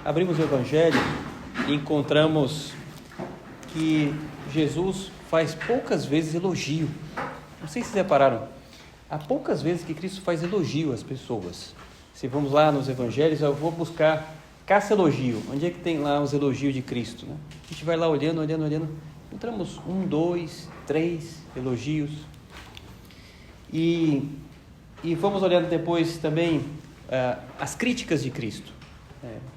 abrimos o Evangelho e encontramos que Jesus faz poucas vezes elogio. Não sei se vocês repararam, há poucas vezes que Cristo faz elogio às pessoas. Se vamos lá nos Evangelhos, eu vou buscar caça-elogio. Onde é que tem lá os elogios de Cristo, né? A gente vai lá olhando. Encontramos 1, 2, 3 elogios. E vamos olhando depois também as críticas de Cristo.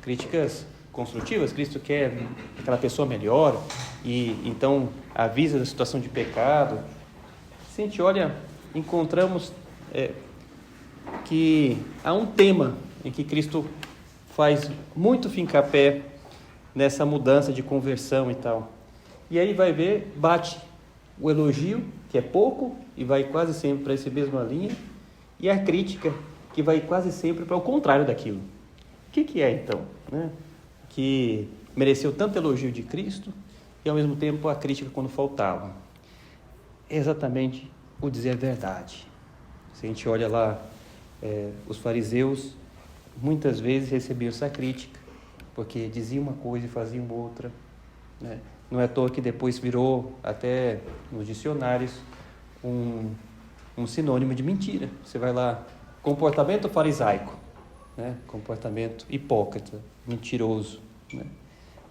Críticas construtivas. Cristo quer que aquela pessoa melhore e então avisa da situação de pecado. Se a gente olha, encontramos que há um tema em que Cristo faz muito fincapé nessa mudança de conversão e tal. E aí vai ver, bate o elogio, que é pouco, e vai quase sempre para essa mesma linha, e a crítica, que vai quase sempre para o contrário daquilo. O que é então, né? Que mereceu tanto elogio de Cristo e ao mesmo tempo a crítica quando faltava? É exatamente o dizer a verdade. Se a gente olha lá, os fariseus muitas vezes recebiam essa crítica, porque diziam uma coisa e faziam outra, né? Não é à toa que depois virou, até nos dicionários, um sinônimo de mentira. Você vai lá, comportamento farisaico, né? Comportamento hipócrita, mentiroso, né?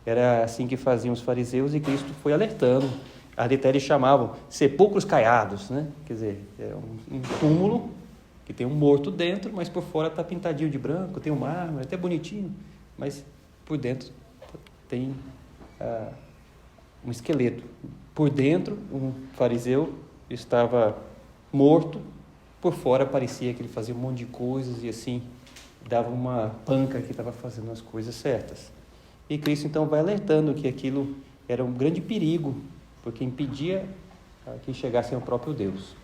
Era assim que faziam os fariseus e Cristo foi alertando. Até eles chamavam sepulcros caiados, né? Quer dizer, é um túmulo que tem um morto dentro, mas por fora está pintadinho de branco, tem um mármore, até bonitinho, mas por dentro tem um esqueleto. Por dentro, um fariseu estava morto, por fora parecia que ele fazia um monte de coisas e assim dava uma panca que estava fazendo as coisas certas. E Cristo então vai alertando que aquilo era um grande perigo, porque impedia que chegassem ao próprio Deus.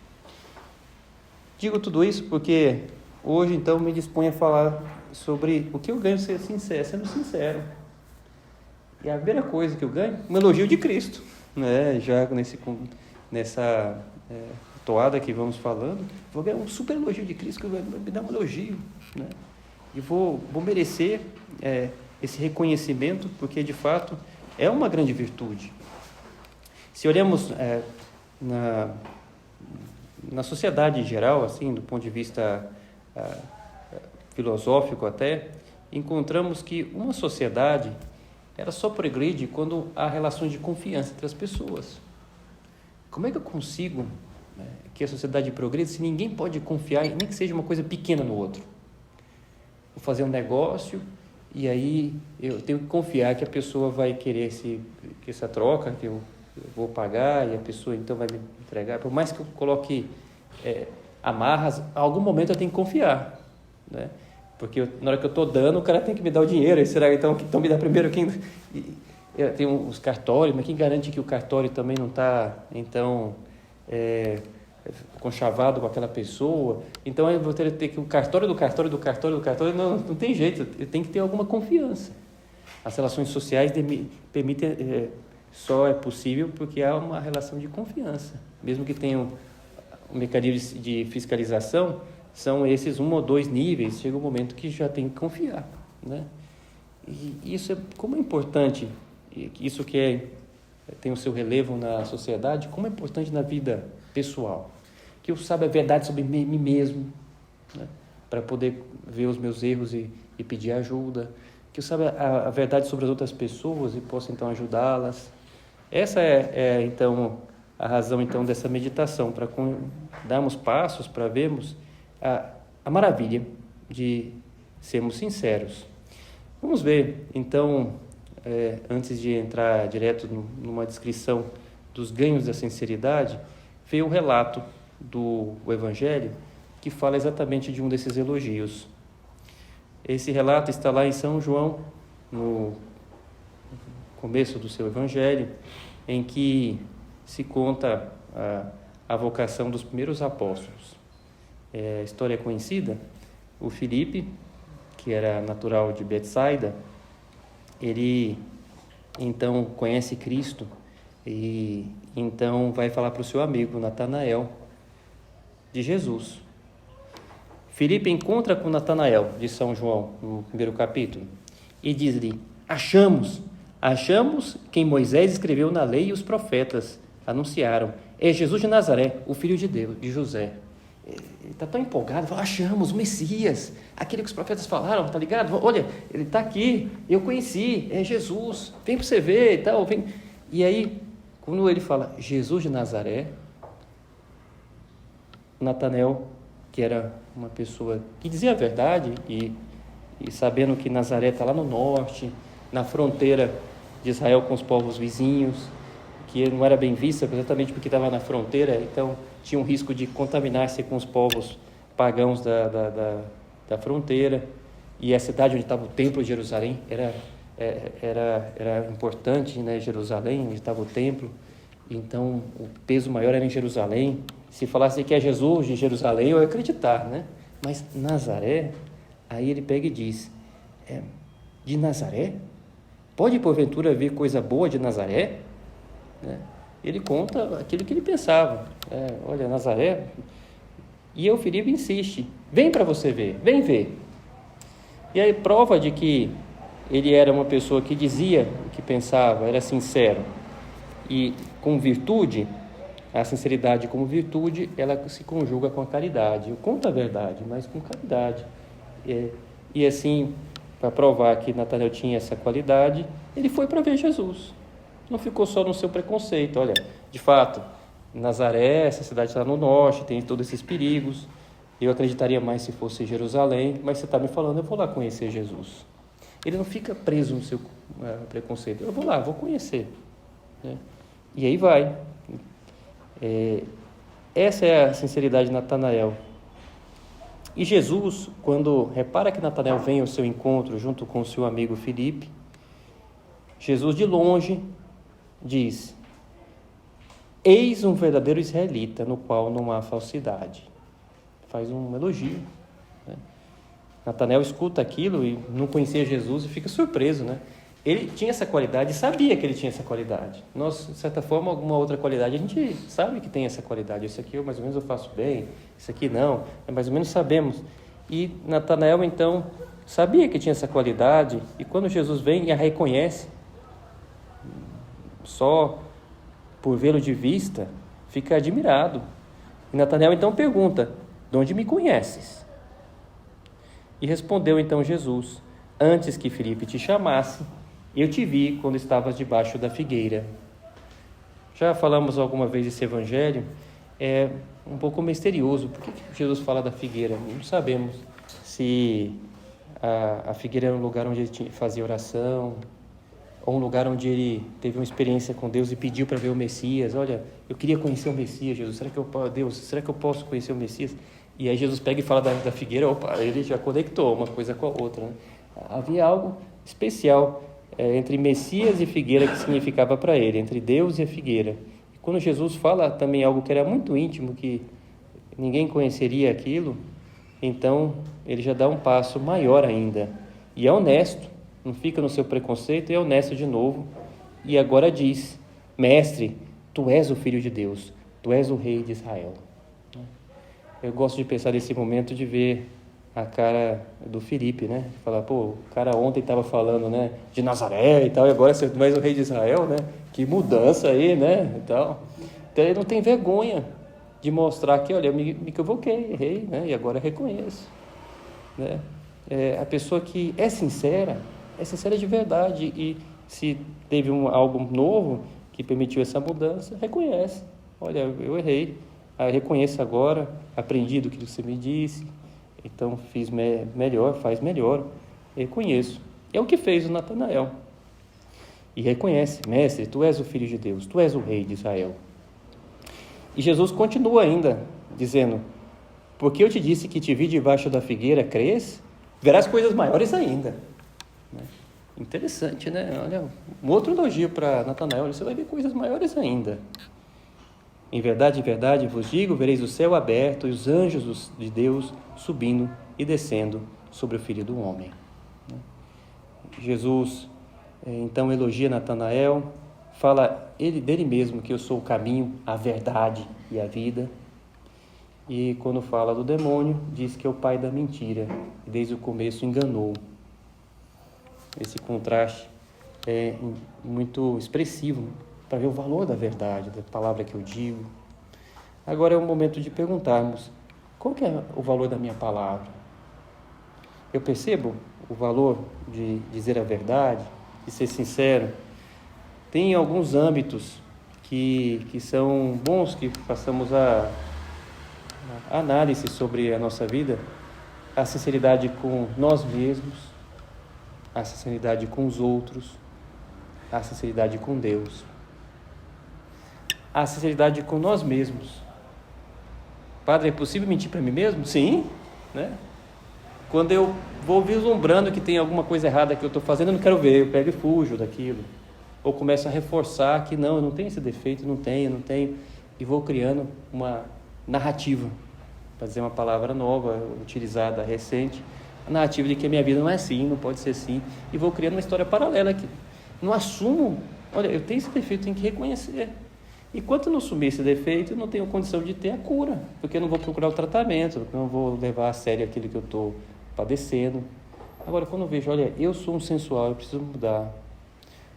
Digo tudo isso porque hoje então me disponho a falar sobre o que eu ganho sendo sincero. E a primeira coisa que eu ganho, um elogio de Cristo, né? Já nessa toada que vamos falando, vou ganhar um super elogio de Cristo, que vai me dar um elogio, né? E vou merecer esse reconhecimento, porque de fato é uma grande virtude. Se olhamos na sociedade em geral, assim, do ponto de vista filosófico até, encontramos que uma sociedade ela só progride quando há relações de confiança entre as pessoas. Como é que eu consigo que a sociedade progrida se ninguém pode confiar, nem que seja uma coisa pequena no outro? Vou fazer um negócio e aí eu tenho que confiar que a pessoa vai querer que essa troca, que eu vou pagar e a pessoa então vai me entregar. Por mais que eu coloque amarras, a algum momento eu tenho que confiar, né? Porque na hora que eu estou dando, o cara tem que me dar o dinheiro. Será então que me dá primeiro quem? Tem os cartórios, mas quem garante que o cartório também não está então conchavado com aquela pessoa? Então eu vou ter que o cartório do cartório não tem jeito. Tem que ter alguma confiança. As relações sociais permitem só é possível porque há uma relação de confiança, mesmo que tenham um mecanismo de fiscalização. São esses 1 ou 2 níveis, chega um momento que já tem que confiar, né? E isso como é importante, isso que tem o seu relevo na sociedade, como é importante na vida pessoal, que eu saiba a verdade sobre mim mesmo, né? Para poder ver os meus erros e pedir ajuda, que eu saiba a verdade sobre as outras pessoas e possa então ajudá-las. Essa então a razão então dessa meditação, para darmos passos para vermos a maravilha de sermos sinceros. Vamos ver, então, antes de entrar direto numa descrição dos ganhos da sinceridade, ver o relato do Evangelho que fala exatamente de um desses elogios. Esse relato está lá em São João, no começo do seu Evangelho, em que se conta a vocação dos primeiros apóstolos. A história é conhecida. O Filipe, que era natural de Betsaida, ele então conhece Cristo e então vai falar para o seu amigo Natanael de Jesus. Filipe encontra com Natanael de São João no primeiro capítulo e diz-lhe: achamos quem Moisés escreveu na lei e os profetas anunciaram. É Jesus de Nazaré, o filho de Deus, de José. Ele está tão empolgado, fala: achamos o Messias, aquele que os profetas falaram, tá ligado? Olha, ele está aqui, eu conheci, é Jesus, vem para você ver e tal. Vem. E aí, quando ele fala Jesus de Nazaré, Natanael, que era uma pessoa que dizia a verdade, e sabendo que Nazaré está lá no norte, na fronteira de Israel com os povos vizinhos, que não era bem vista exatamente porque estava na fronteira, então tinha um risco de contaminar-se com os povos pagãos da fronteira, e a cidade onde estava o templo de Jerusalém era importante, né? Jerusalém, onde estava o templo, então o peso maior era em Jerusalém. Se falasse que é Jesus de Jerusalém, eu ia acreditar, né? Mas Nazaré, aí ele pega e diz: de Nazaré? Pode porventura vir coisa boa de Nazaré? Ele conta aquilo que ele pensava. Olha, Nazaré. E o Filipe insiste: vem para você ver, vem ver. E aí, prova de que ele era uma pessoa que dizia o que pensava, era sincero e com virtude. A sinceridade como virtude, ela se conjuga com a caridade. Eu conto a verdade, mas com caridade. E assim, para provar que Natanael tinha essa qualidade, ele foi para ver Jesus. Não ficou só no seu preconceito. Olha, de fato, Nazaré, essa cidade está no norte, tem todos esses perigos. Eu acreditaria mais se fosse Jerusalém, mas você está me falando, eu vou lá conhecer Jesus. Ele não fica preso no seu preconceito. Eu vou lá, vou conhecer. E aí vai. Essa é a sinceridade de Natanael. E Jesus, quando repara que Natanael vem ao seu encontro junto com o seu amigo Filipe, Jesus de longe diz: eis um verdadeiro israelita, no qual não há falsidade. Faz um elogio, né? Natanael escuta aquilo e não conhecia Jesus e fica surpreso, né? Ele tinha essa qualidade, sabia que ele tinha essa qualidade. Nós, de certa forma, alguma outra qualidade, a gente sabe que tem essa qualidade. Isso aqui, mais ou menos, eu faço bem, isso aqui não, mais ou menos sabemos. E Natanael, então, sabia que tinha essa qualidade, e quando Jesus vem e a reconhece, só por vê-lo de vista, fica admirado. E Natanael, então, pergunta: de onde me conheces? E respondeu, então, Jesus: antes que Filipe te chamasse, eu te vi quando estavas debaixo da figueira. Já falamos alguma vez esse evangelho, é um pouco misterioso. Por que Jesus fala da figueira? Não sabemos se a figueira era um lugar onde ele fazia oração, ou um lugar onde ele teve uma experiência com Deus e pediu para ver o Messias. Olha, eu queria conhecer o Messias, Jesus. Será que eu posso conhecer o Messias? E aí Jesus pega e fala da figueira. Opa, ele já conectou uma coisa com a outra, né? Havia algo especial entre Messias e figueira que significava para ele, entre Deus e a figueira. E quando Jesus fala também algo que era muito íntimo, que ninguém conheceria aquilo, então ele já dá um passo maior ainda. E é honesto, não fica no seu preconceito, é honesto de novo. E agora diz: mestre, tu és o Filho de Deus, tu és o Rei de Israel. Eu gosto de pensar nesse momento, de ver a cara do Filipe, né? Falar: pô, o cara ontem estava falando, né, de Nazaré e tal, e agora você é o Rei de Israel, né? Que mudança aí, né? E tal. Então ele não tem vergonha de mostrar que, olha, eu me equivoquei, errei, né? E agora reconheço, né? A pessoa que é sincera de verdade, e se teve algo novo que permitiu essa mudança, reconhece: olha, eu errei, reconheço agora, aprendi do que você me disse, então fiz melhor, faz melhor, reconheço. É o que fez o Natanael. E reconhece: mestre, tu és o Filho de Deus, tu és o Rei de Israel. E Jesus continua ainda, dizendo: porque eu te disse que te vi debaixo da figueira, crês? Verás coisas maiores ainda. Interessante, né? Olha, um outro elogio para Natanael: você vai ver coisas maiores ainda. Em verdade, vos digo, vereis o céu aberto e os anjos de Deus subindo e descendo sobre o Filho do Homem. Jesus, então, elogia Natanael, fala dele mesmo que eu sou o caminho, a verdade e a vida. E quando fala do demônio, diz que é o pai da mentira, e desde o começo enganou. esse contraste é muito expressivo para ver o valor da verdade, da palavra que eu digo. Agora é o momento de perguntarmos, qual que é o valor da minha palavra? Eu percebo o valor de dizer a verdade, de ser sincero. Tem alguns âmbitos que são bons que façamos a análise sobre a nossa vida, a sinceridade com nós mesmos, a sinceridade com os outros, a sinceridade com Deus, a sinceridade com nós mesmos. Padre, é possível mentir para mim mesmo? Sim, né? Quando eu vou vislumbrando que tem alguma coisa errada que eu estou fazendo, eu não quero ver, eu pego e fujo daquilo. Ou começo a reforçar que não, eu não tenho esse defeito, não tenho, e vou criando uma narrativa, para dizer uma palavra nova, utilizada, recente, a narrativa de que a minha vida não é assim, não pode ser assim, e vou criando uma história paralela que não assumo, olha, eu tenho esse defeito, tenho que reconhecer. Enquanto eu não assumir esse defeito, eu não tenho condição de ter a cura, porque eu não vou procurar o tratamento, porque eu não vou levar a sério aquilo que eu estou padecendo. Agora, quando eu vejo, olha, eu sou um sensual, eu preciso mudar.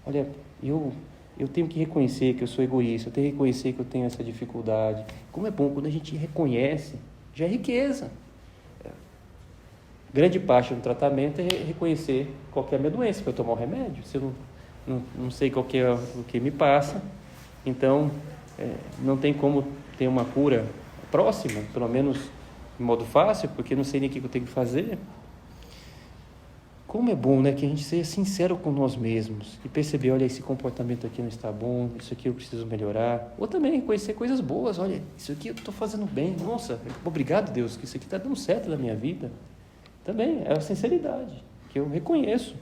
Olha, eu tenho que reconhecer que eu sou egoísta, eu tenho que reconhecer que eu tenho essa dificuldade. Como é bom quando a gente reconhece, já é riqueza. Grande parte do tratamento é reconhecer qual que é a minha doença, para eu tomar o remédio. Se eu não sei qual que é o que me passa, então não tem como ter uma cura próxima, pelo menos de modo fácil, porque não sei nem o que eu tenho que fazer. Como é bom, né, que a gente seja sincero com nós mesmos e perceber, olha, esse comportamento aqui não está bom, isso aqui eu preciso melhorar. Ou também reconhecer coisas boas, olha, isso aqui eu estou fazendo bem, nossa, obrigado Deus, que isso aqui está dando certo na minha vida. Também é a sinceridade, que eu reconheço.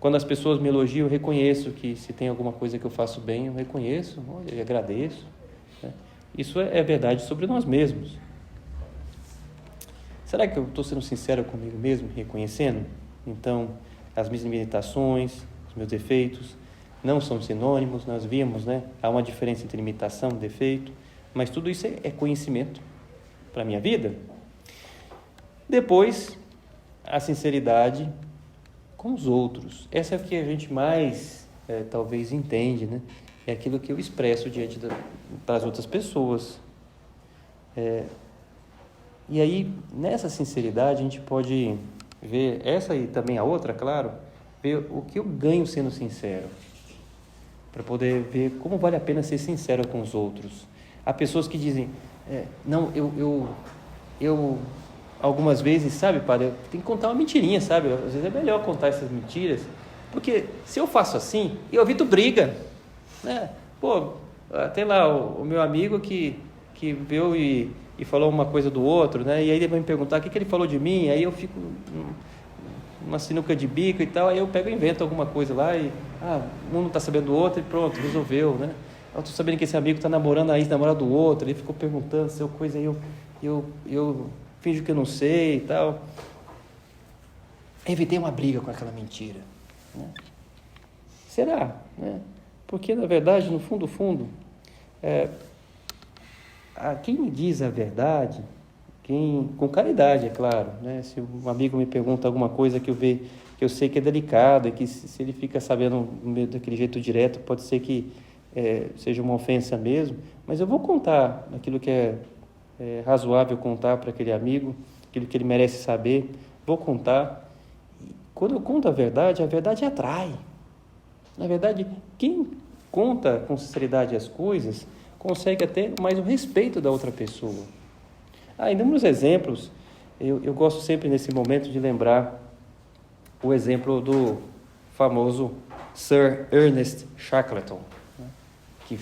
Quando as pessoas me elogiam, eu reconheço que se tem alguma coisa que eu faço bem, eu reconheço, olha, eu agradeço. Né? Isso é verdade sobre nós mesmos. Será que eu estou sendo sincero comigo mesmo, reconhecendo? Então, as minhas limitações, os meus defeitos, não são sinônimos, nós vimos, né? Há uma diferença entre limitação e defeito, mas tudo isso é conhecimento para a minha vida. Depois, a sinceridade com os outros. Essa é o que a gente mais, talvez, entende, né? É aquilo que eu expresso diante das outras pessoas. E aí, nessa sinceridade, a gente pode ver, essa e também a outra, claro, ver o que eu ganho sendo sincero, para poder ver como vale a pena ser sincero com os outros. Há pessoas que dizem, não, eu algumas vezes, sabe, padre, eu tenho que contar uma mentirinha, sabe, às vezes é melhor contar essas mentiras, porque se eu faço assim, eu evito briga, né? Pô, tem lá o meu amigo que veio e falou uma coisa do outro, né? E aí ele vai me perguntar o que ele falou de mim, aí eu fico numa sinuca de bico e tal, aí eu pego e invento alguma coisa lá e um não está sabendo do outro e pronto, resolveu, né? Eu estou sabendo que esse amigo está namorando a ex-namorada do outro, ele ficou perguntando se eu coisa, aí eu finjo que eu não sei e tal. Evitei uma briga com aquela mentira, né? Será, né? Porque na verdade, no fundo, quem me diz a verdade, com caridade, é claro, né? Se um amigo me pergunta alguma coisa que eu sei que é delicado e que se ele fica sabendo daquele jeito direto, pode ser que seja uma ofensa mesmo, mas eu vou contar aquilo que é razoável contar para aquele amigo, aquilo que ele merece saber, vou contar. E quando eu conto a verdade atrai. Na verdade, quem conta com sinceridade as coisas consegue até mais o respeito da outra pessoa. Inúmeros exemplos, eu gosto sempre nesse momento de lembrar o exemplo do famoso Sir Ernest Shackleton, né, que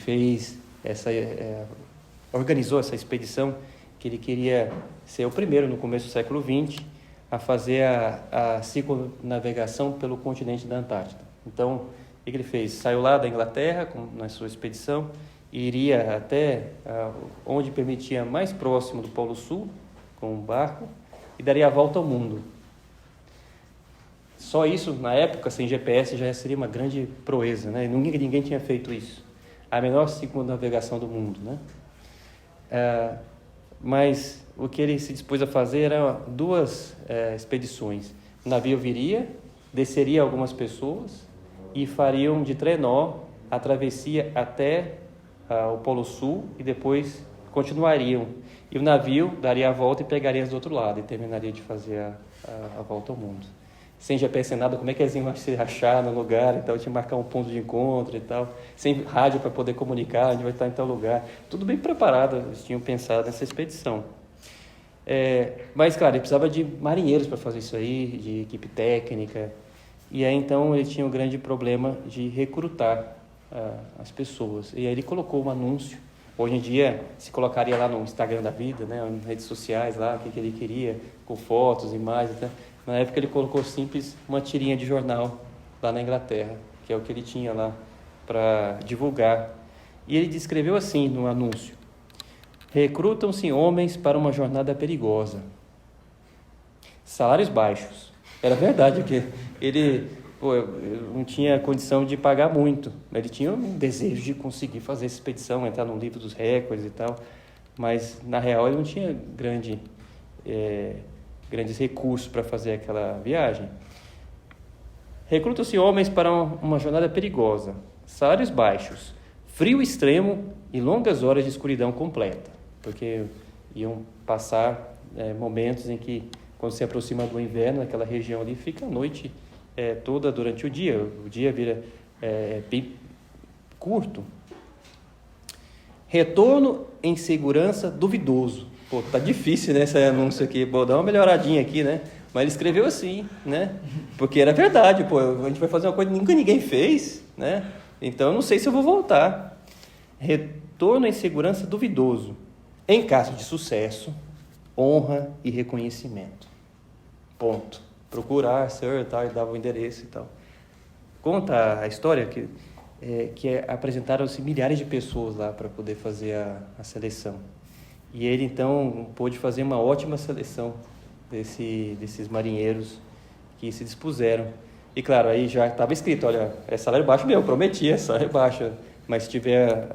organizou essa expedição, que ele queria ser o primeiro no começo do século XX a fazer a circunnavegação pelo continente da Antártida. Então, o que ele fez? Saiu lá da Inglaterra na sua expedição e iria até onde permitia mais próximo do Polo Sul, com um barco, e daria a volta ao mundo. Só isso, na época, sem GPS, já seria uma grande proeza, né? Ninguém tinha feito isso. A menor circunnavegação do mundo, né? Mas o que ele se dispôs a fazer eram duas expedições. O navio viria desceria algumas pessoas e fariam de trenó a travessia até o Polo Sul e depois continuariam. E o navio daria a volta e pegaria do outro lado e terminaria de fazer a volta ao mundo. Sem GPS nada, como é que eles iam se achar no lugar e tal, tinha que marcar um ponto de encontro e tal, sem rádio para poder comunicar, a gente vai estar em tal lugar. Tudo bem preparado, eles tinham pensado nessa expedição. Mas, claro, ele precisava de marinheiros para fazer isso aí, de equipe técnica. E aí, então, ele tinha um grande problema de recrutar as pessoas. E aí ele colocou um anúncio. Hoje em dia, se colocaria lá no Instagram da vida, né, nas redes sociais, lá, o que ele queria, com fotos, imagens. Né? Na época, ele colocou simples uma tirinha de jornal lá na Inglaterra, que é o que ele tinha lá para divulgar. E ele descreveu assim no anúncio: recrutam-se homens para uma jornada perigosa. Salários baixos. Era verdade, porque ele não tinha condição de pagar muito. Ele tinha um desejo de conseguir fazer essa expedição, entrar no livro dos recordes e tal. Mas, na real, ele não tinha grandes recursos para fazer aquela viagem. Recrutam-se homens para uma jornada perigosa. Salários baixos. Frio extremo e longas horas de escuridão completa. Porque iam passar momentos em que, quando se aproxima do inverno, naquela região ali, fica a noite toda durante o dia vira bem curto. Retorno em segurança duvidoso. Pô, tá difícil, né, esse anúncio aqui. Vou dar uma melhoradinha aqui, né? Mas ele escreveu assim, né? Porque era verdade, pô, a gente vai fazer uma coisa que nunca ninguém fez, né? Então eu não sei se eu vou voltar. Retorno em segurança duvidoso. Em caso de sucesso, honra e reconhecimento. Ponto. Procurar, sir, tal, e dava o endereço e tal. Conta a história que apresentaram-se milhares de pessoas lá para poder fazer a seleção. E ele, então, pôde fazer uma ótima seleção desses marinheiros que se dispuseram. E, claro, aí já estava escrito, olha, é salário baixo mesmo, prometi, é salário baixo. Mas se tiver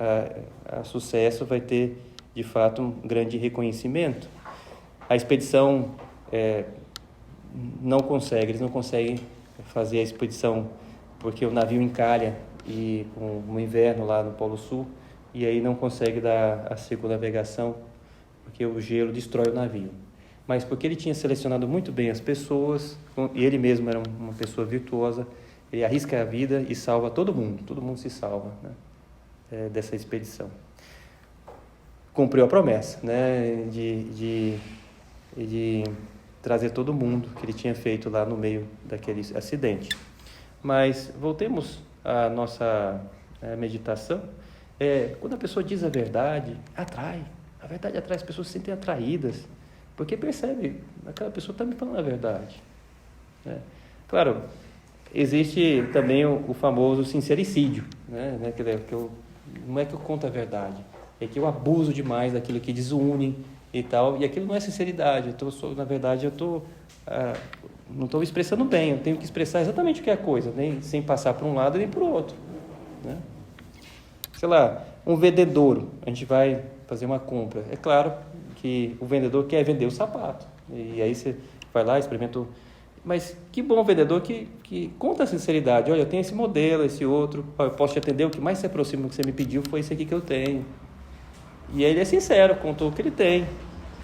sucesso, vai ter, de fato, um grande reconhecimento. A expedição eles não conseguem fazer a expedição porque o navio encalha e com o inverno lá no Polo Sul, e aí não consegue dar a circunnavegação porque o gelo destrói o navio. Mas porque ele tinha selecionado muito bem as pessoas, e ele mesmo era uma pessoa virtuosa, ele arrisca a vida e salva todo mundo se salva, né, dessa expedição. Cumpriu a promessa, né, de trazer todo mundo que ele tinha feito lá no meio daquele acidente. Mas voltemos à nossa meditação. Quando a pessoa diz a verdade, atrai. A verdade atrai, as pessoas se sentem atraídas, porque percebe, aquela pessoa está me falando a verdade. Né? Claro, existe também o famoso sincericídio, né? Não é que eu conto a verdade, é que eu abuso demais daquilo que desune e tal, e aquilo não é sinceridade. Na verdade, não estou expressando bem, eu tenho que expressar exatamente o que é a coisa, nem sem passar para um lado nem para o outro. Né? Sei lá, um vendedor, a gente vai fazer uma compra. É claro que o vendedor quer vender o sapato, e aí você vai lá, experimenta Mas que bom vendedor que conta a sinceridade. Olha, eu tenho esse modelo, esse outro, eu posso te atender, o que mais se aproxima do que você me pediu foi esse aqui que eu tenho. E aí ele é sincero, contou o que ele tem.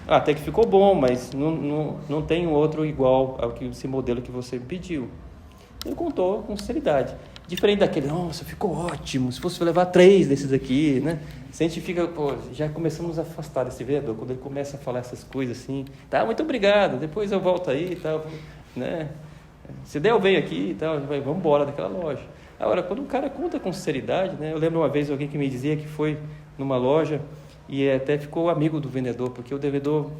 Até que ficou bom, mas não tem um outro igual ao que esse modelo que você me pediu. Ele contou com sinceridade. Diferente daquele, nossa, ficou ótimo, se fosse levar 3 desses aqui, né? Se a gente fica, já começamos a afastar desse vendedor, quando ele começa a falar essas coisas assim, tá, muito obrigado, depois eu volto aí e tal, né? Se der eu venho aqui e tal, vamos embora daquela loja. Agora, quando o cara conta com sinceridade, né? Eu lembro uma vez alguém que me dizia que foi numa loja e até ficou amigo do vendedor, porque o vendedor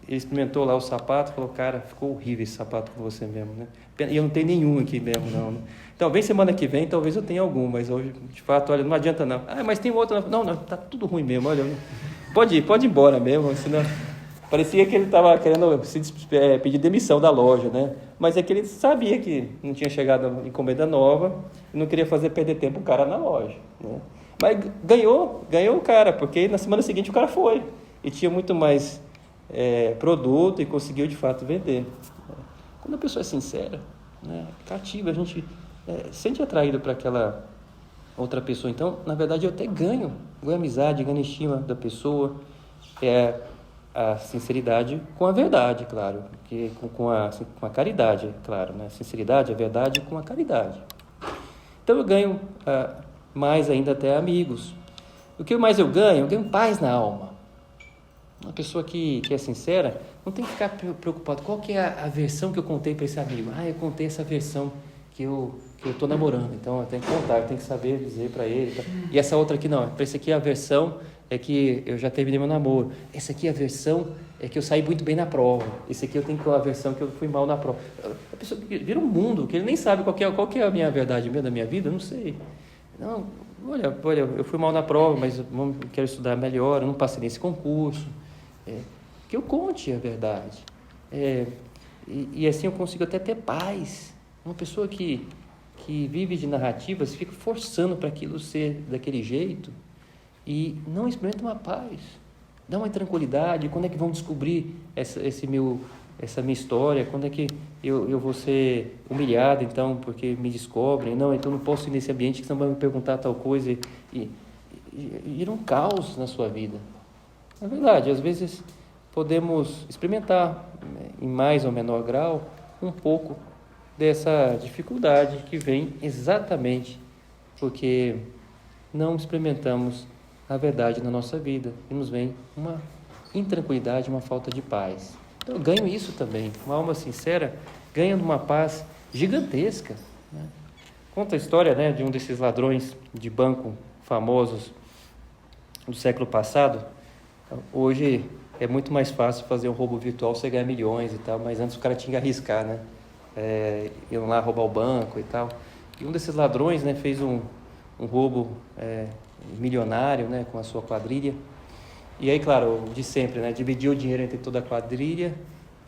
ele experimentou lá o sapato, falou, cara, ficou horrível esse sapato com você mesmo, né? E eu não tenho nenhum aqui mesmo, não. Né? Então, vem semana que vem, talvez eu tenha algum, mas hoje, de fato, olha, não adianta não. Ah, mas tem outro. Não, tá tudo ruim mesmo, olha. Pode ir embora mesmo, senão... Parecia que ele estava querendo pedir demissão da loja, né? Mas é que ele sabia que não tinha chegado a encomenda nova e não queria fazer perder tempo o cara na loja, né? Mas ganhou o cara, porque na semana seguinte o cara foi e tinha muito mais produto e conseguiu de fato vender. Quando a pessoa é sincera, né? Cativa, a gente sente atraído para aquela outra pessoa. Então, na verdade, eu até ganho amizade, ganho estima da pessoa. É a sinceridade com a verdade, claro, que com a caridade, claro, né? Sinceridade, a verdade com a caridade. Então eu ganho mais ainda até amigos. O que mais eu ganho paz na alma. Uma pessoa que é sincera não tem que ficar preocupado. Qual que é a versão que eu contei para esse amigo? Eu contei essa versão que eu estou namorando, então eu tenho que contar, eu tenho que saber dizer para ele. Tá? E essa outra aqui não, para esse aqui a versão é que eu já terminei meu namoro. Essa aqui a versão é que eu saí muito bem na prova. Esse aqui eu tenho que ter uma versão que eu fui mal na prova. A pessoa vira um mundo que ele nem sabe qual que é a minha verdade da minha vida, eu não sei. Não, olha, eu fui mal na prova, mas quero estudar melhor, eu não passei nesse concurso. Que eu conte a verdade. E assim eu consigo até ter paz. Uma pessoa que vive de narrativas fica forçando para aquilo ser daquele jeito e não experimenta uma paz, dá uma tranquilidade. Quando é que vão descobrir essa minha história? Quando é que eu vou ser humilhado, então, porque me descobrem? Não, então não posso ir nesse ambiente que senão vão me perguntar tal coisa e vira um caos na sua vida. É verdade, às vezes podemos experimentar, em mais ou menor grau, um pouco dessa dificuldade que vem exatamente porque não experimentamos a verdade na nossa vida e nos vem uma intranquilidade, uma falta de paz. Então eu ganho isso também. Uma alma sincera ganha uma paz gigantesca, né? Conta a história, né, de um desses ladrões de banco famosos do século passado. Hoje é muito mais fácil fazer um roubo virtual, você ganhar milhões e tal, mas antes o cara tinha que arriscar, né? Iam lá roubar o banco e tal. E um desses ladrões, né, fez um roubo milionário, né, com a sua quadrilha. E aí, claro, de sempre, né, dividiu o dinheiro entre toda a quadrilha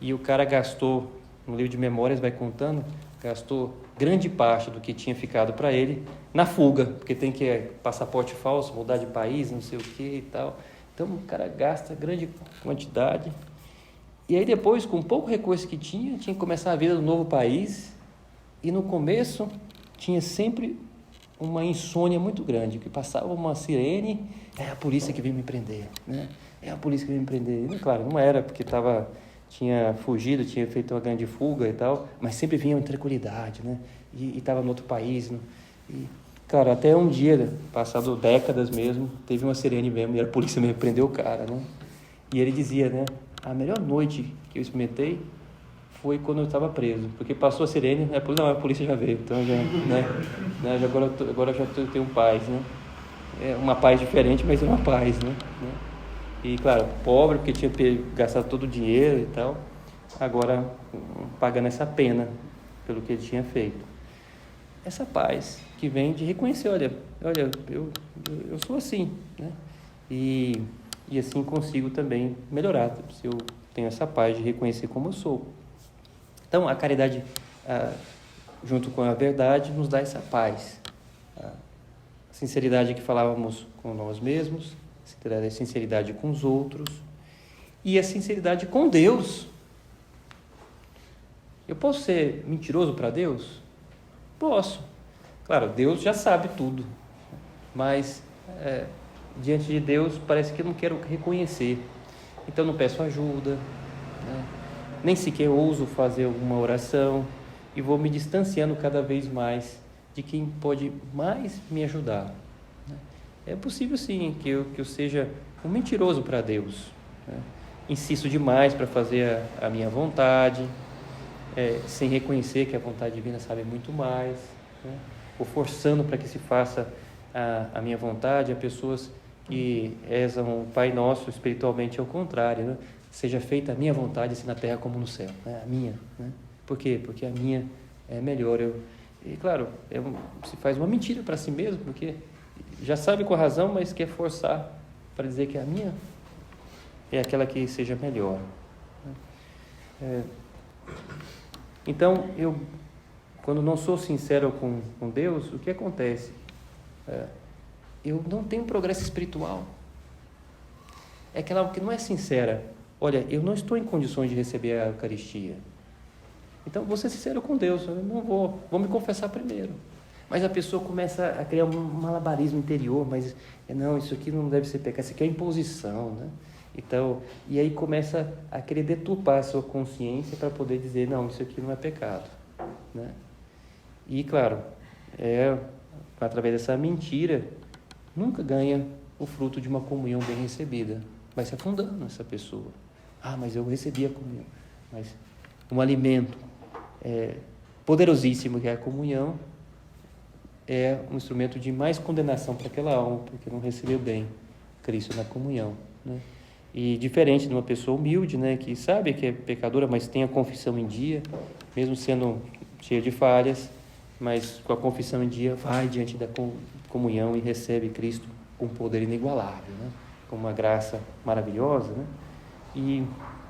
e o cara gastou, no livro de memórias vai contando, gastou grande parte do que tinha ficado para ele na fuga, porque tem que passaporte falso, mudar de país, não sei o que e tal. Então o cara gasta grande quantidade. E aí depois, com pouco recurso que tinha que começar a vida no novo país. E no começo tinha sempre uma insônia muito grande, que passava uma sirene, é a polícia que veio me prender, né? É a polícia que veio me prender. E, claro, não era porque tinha fugido, tinha feito uma grande fuga e tal, mas sempre vinha uma tranquilidade, né? E estava no outro país, né? E, claro, até um dia, passado décadas mesmo, teve uma sirene mesmo, e a polícia mesmo prendeu o cara, né? E ele dizia, né? A melhor noite que eu experimentei foi quando eu estava preso, porque passou a sirene, a polícia já veio, então já, né, agora eu já tenho paz, né? É uma paz diferente, mas é uma paz, né? E claro, pobre, porque tinha gastado todo o dinheiro e tal, agora pagando essa pena pelo que ele tinha feito. Essa paz que vem de reconhecer, olha, eu sou assim, né? E assim consigo também melhorar, se eu tenho essa paz de reconhecer como eu sou. Então, a caridade, junto com a verdade, nos dá essa paz. A sinceridade que falávamos com nós mesmos, a sinceridade com os outros e a sinceridade com Deus. Eu posso ser mentiroso para Deus? Posso. Claro, Deus já sabe tudo, mas diante de Deus parece que eu não quero reconhecer. Então, não peço ajuda, né? Nem sequer ouso fazer alguma oração e vou me distanciando cada vez mais de quem pode mais me ajudar. É possível sim que eu seja um mentiroso para Deus, né? Insisto demais para fazer a minha vontade, sem reconhecer que a vontade divina sabe muito mais, né? Ou forçando para que se faça a minha vontade. Há pessoas que rezam o Pai Nosso espiritualmente ao contrário, né? Seja feita a minha vontade, assim na terra como no céu, né? A minha, né? Por quê? Porque a minha é melhor. E claro, se faz uma mentira para si mesmo, porque já sabe com a razão, mas quer forçar para dizer que a minha é aquela que seja melhor. Então, quando não sou sincero com Deus, o que acontece? Eu não tenho progresso espiritual. É aquela que não é sincera. Olha, eu não estou em condições de receber a Eucaristia. Então, vou ser sincero com Deus, eu não vou me confessar primeiro. Mas a pessoa começa a criar um malabarismo interior, mas não, isso aqui não deve ser pecado, isso aqui é imposição, né? Então, e aí começa a querer deturpar a sua consciência para poder dizer, não, isso aqui não é pecado, né? E, claro, através dessa mentira, nunca ganha o fruto de uma comunhão bem recebida. Vai se afundando essa pessoa. Mas eu recebi a comunhão. Mas um alimento poderosíssimo que é a comunhão é um instrumento de mais condenação para aquela alma, porque não recebeu bem Cristo na comunhão, né? E diferente de uma pessoa humilde, né, que sabe que é pecadora, mas tem a confissão em dia, mesmo sendo cheia de falhas, mas com a confissão em dia vai diante da comunhão e recebe Cristo com um poder inigualável, né, com uma graça maravilhosa, né?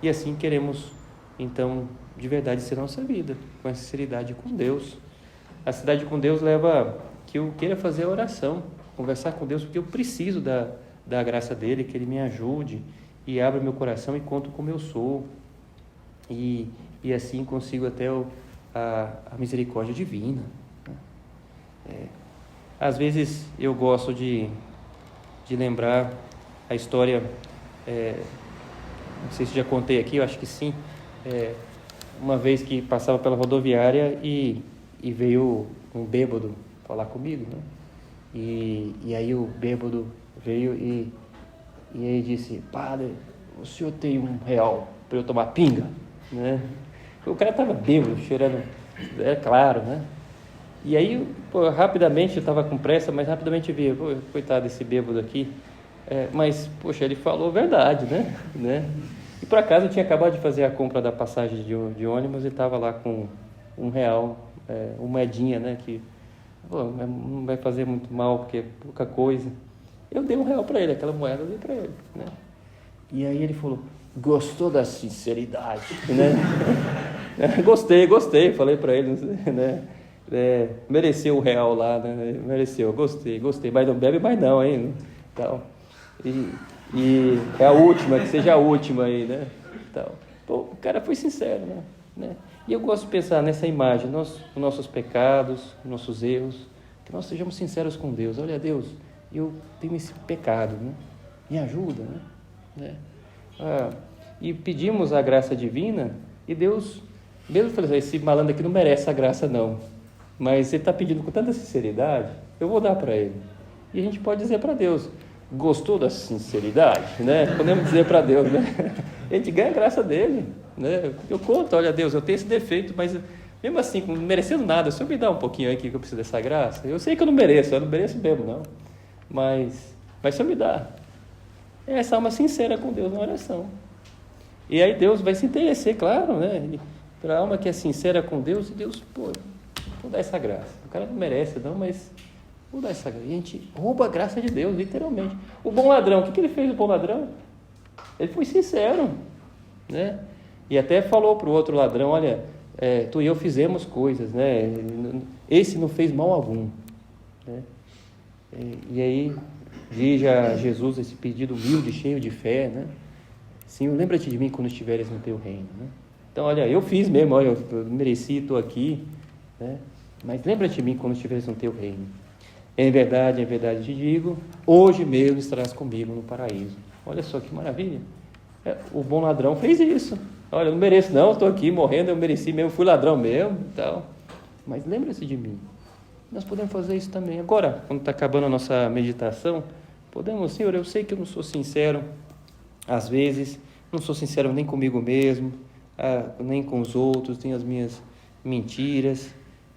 E assim queremos, então, de verdade ser nossa vida, com a sinceridade com Deus. A sinceridade com Deus leva que eu queira fazer a oração, conversar com Deus, porque eu preciso da graça dele, que ele me ajude e abra meu coração e conto como eu sou. E assim consigo até a misericórdia divina, né? Às vezes eu gosto de lembrar a história, não sei se já contei aqui, eu acho que sim, uma vez que passava pela rodoviária e veio um bêbado falar comigo, né? E aí o bêbado veio e ele disse, padre, o senhor tem R$1 para eu tomar pinga, né? O cara estava bêbado, cheirando, é claro, né? E aí, rapidamente, eu estava com pressa, mas rapidamente vi, coitado desse bêbado aqui, mas, poxa, ele falou a verdade, né? E por acaso eu tinha acabado de fazer a compra da passagem de ônibus e estava lá com R$1, uma moedinha, né? Que não vai fazer muito mal, porque é pouca coisa. Eu dei R$1 para ele, aquela moeda eu dei para ele, né? E aí ele falou, gostou da sinceridade, né? Gostei, falei para ele, né? Mereceu R$1 lá, né? Mereceu, gostei, mas não bebe mais não, hein? Então, e é a última, que seja a última aí, né? Então, o cara foi sincero, né? E eu gosto de pensar nessa imagem, os nossos pecados, nossos erros, que nós sejamos sinceros com Deus. Olha, Deus, eu tenho esse pecado, né? Me ajuda, né? E pedimos a graça divina, e Deus, mesmo falando, esse malandro aqui não merece a graça não, mas ele está pedindo com tanta sinceridade, eu vou dar para ele. E a gente pode dizer para Deus, gostou da sinceridade, né? Podemos dizer para Deus, né? A gente ganha a graça dele, né? Eu conto, olha Deus, eu tenho esse defeito, mas mesmo assim, não merecendo nada, o Senhor me dá um pouquinho aqui que eu preciso dessa graça. Eu sei que eu não mereço mesmo não, mas o Senhor me dá. Essa alma sincera com Deus na oração. E aí Deus vai se interesser, claro, né? Para a alma que é sincera com Deus, e Deus, vou dar essa graça. O cara não merece não, mas vou dar essa graça. E a gente rouba a graça de Deus, literalmente. O bom ladrão, o que ele fez, o bom ladrão? Ele foi sincero, né? E até falou para o outro ladrão, olha, tu e eu fizemos coisas, né? Esse não fez mal algum, né? E aí diz a Jesus esse pedido humilde, cheio de fé, né? Senhor, lembra-te de mim quando estiveres no teu reino, né? Então, olha, eu fiz mesmo, olha, eu mereci, estou aqui, né? Mas lembra-te de mim quando estiveres no teu reino. Em verdade te digo, hoje mesmo estarás comigo no paraíso. Olha só que maravilha. O bom ladrão fez isso. Olha, eu não mereço não, estou aqui morrendo, eu mereci mesmo, fui ladrão mesmo e tal. Mas lembra-se de mim. Nós podemos fazer isso também. Agora, quando está acabando a nossa meditação, podemos, Senhor, eu sei que eu não sou sincero, às vezes, não sou sincero nem comigo mesmo, nem com os outros, tenho as minhas mentiras,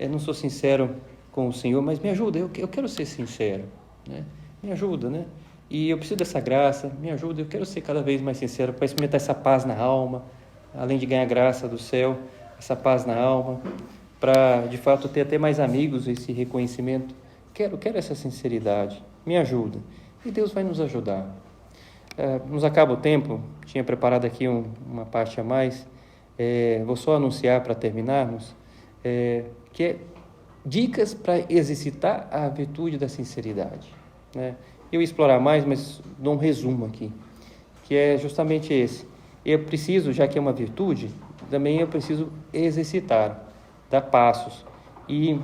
não sou sincero com o Senhor, mas me ajuda, eu quero ser sincero, né? Me ajuda, né? E eu preciso dessa graça, me ajuda, eu quero ser cada vez mais sincero, para experimentar essa paz na alma, além de ganhar a graça do céu, essa paz na alma, para de fato ter até mais amigos, esse reconhecimento. Quero essa sinceridade, me ajuda, e Deus vai nos ajudar. Nos acaba o tempo, tinha preparado aqui uma parte a mais, vou só anunciar para terminarmos, que é dicas para exercitar a virtude da sinceridade, né? Eu ia explorar mais, mas dou um resumo aqui, que é justamente esse. Eu preciso, já que é uma virtude, também eu preciso exercitar, dar passos. E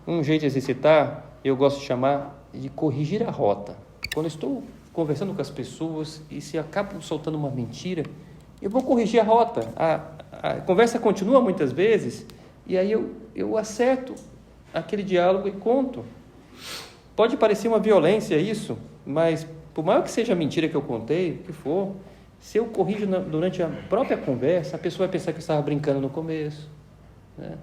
um jeito de exercitar, eu gosto de chamar de corrigir a rota. Quando eu estou conversando com as pessoas e se acabo soltando uma mentira, eu vou corrigir a rota. A conversa continua muitas vezes e aí eu acerto aquele diálogo e conto. Pode parecer uma violência isso, mas por maior que seja a mentira que eu contei, o que for, se eu corrijo durante a própria conversa, a pessoa vai pensar que eu estava brincando no começo, né?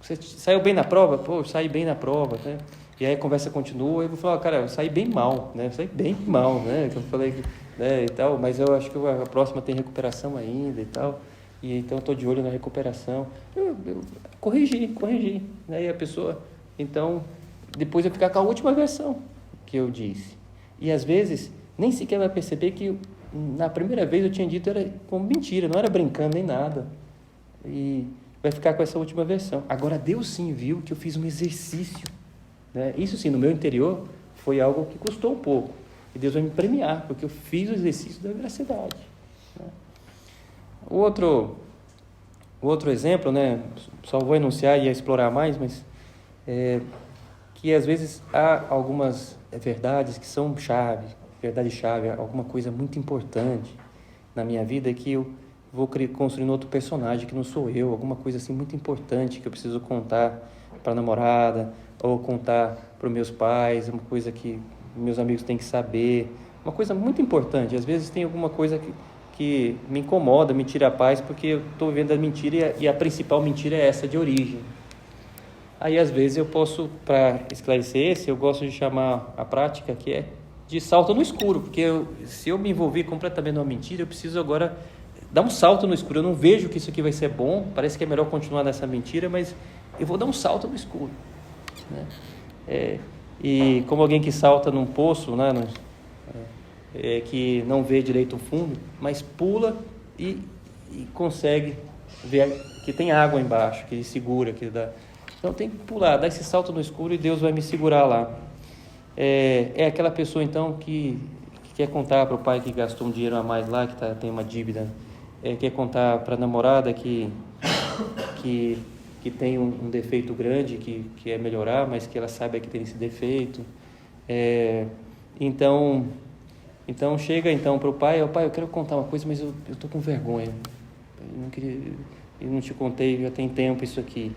Você saiu bem na prova? Pô, eu saí bem na prova, né? E aí a conversa continua, e eu vou falar, cara, eu saí bem mal, né? Eu saí bem mal, né? Eu falei, né, e tal, mas eu acho que a próxima tem recuperação ainda e tal, e então eu estou de olho na recuperação. Eu corrigi, né? E a pessoa, então, depois eu ficar com a última versão que eu disse. E às vezes, nem sequer vai perceber que na primeira vez eu tinha dito era como mentira, não era brincando nem nada. E vai ficar com essa última versão. Agora, Deus sim viu que eu fiz um exercício, né? Isso sim, no meu interior, foi algo que custou um pouco. E Deus vai me premiar, porque eu fiz o exercício da veracidade, né? O outro exemplo, né? Só vou enunciar e ia explorar mais, mas que às vezes há algumas verdades que são verdade-chave, alguma coisa muito importante na minha vida que eu vou construindo outro personagem que não sou eu, alguma coisa assim muito importante que eu preciso contar para a namorada ou contar para os meus pais, uma coisa que meus amigos têm que saber, uma coisa muito importante. Às vezes tem alguma coisa que me incomoda, me tira a paz, porque eu estou vendo a mentira e a principal mentira é essa de origem. Aí, às vezes, eu posso, para esclarecer esse, eu gosto de chamar a prática que é de salto no escuro, porque se eu me envolver completamente numa mentira, eu preciso agora dar um salto no escuro. Eu não vejo que isso aqui vai ser bom, parece que é melhor continuar nessa mentira, mas eu vou dar um salto no escuro, né? E como alguém que salta num poço, né, que não vê direito o fundo, mas pula e consegue ver que tem água embaixo, que ele segura, que dá... Então tem que pular, dar esse salto no escuro e Deus vai me segurar lá. É aquela pessoa então que quer contar para o pai que gastou um dinheiro a mais lá, que tem uma dívida, quer contar para a namorada que tem um defeito grande, que quer melhorar, mas que ela saiba que tem esse defeito. Então chega então para o pai, pai, eu quero contar uma coisa, mas eu estou com vergonha. Eu não te contei, já tem tempo isso aqui.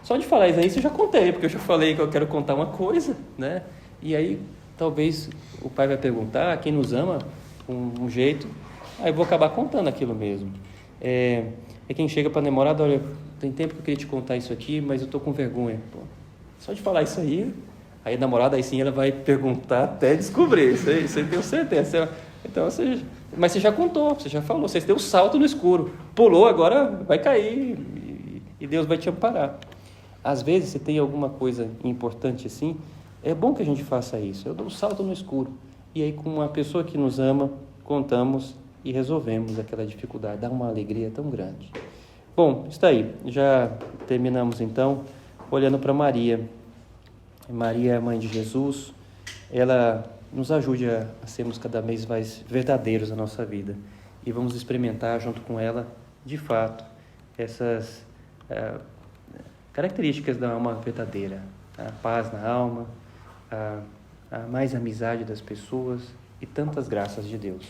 Só de falar isso aí, eu já contei, porque eu já falei que eu quero contar uma coisa, né? E aí, talvez o pai vai perguntar, quem nos ama, um jeito, aí eu vou acabar contando aquilo mesmo. É quem chega para a namorada, olha, tem tempo que eu queria te contar isso aqui, mas eu estou com vergonha. Pô, só de falar isso aí a namorada aí sim, ela vai perguntar até descobrir, isso aí tenho certeza. Então, mas você já contou, você já falou, você deu um salto no escuro, pulou, agora vai cair e Deus vai te amparar. Às vezes, você tem alguma coisa importante assim, é bom que a gente faça isso. Eu dou um salto no escuro. E aí, com uma pessoa que nos ama, contamos e resolvemos aquela dificuldade. Dá uma alegria tão grande. Bom, está aí. Já terminamos, então, olhando para Maria. Maria, mãe de Jesus, ela nos ajude a sermos cada vez mais verdadeiros na nossa vida. E vamos experimentar, junto com ela, de fato, essas características da alma verdadeira. A paz na alma, a mais amizade das pessoas e tantas graças de Deus.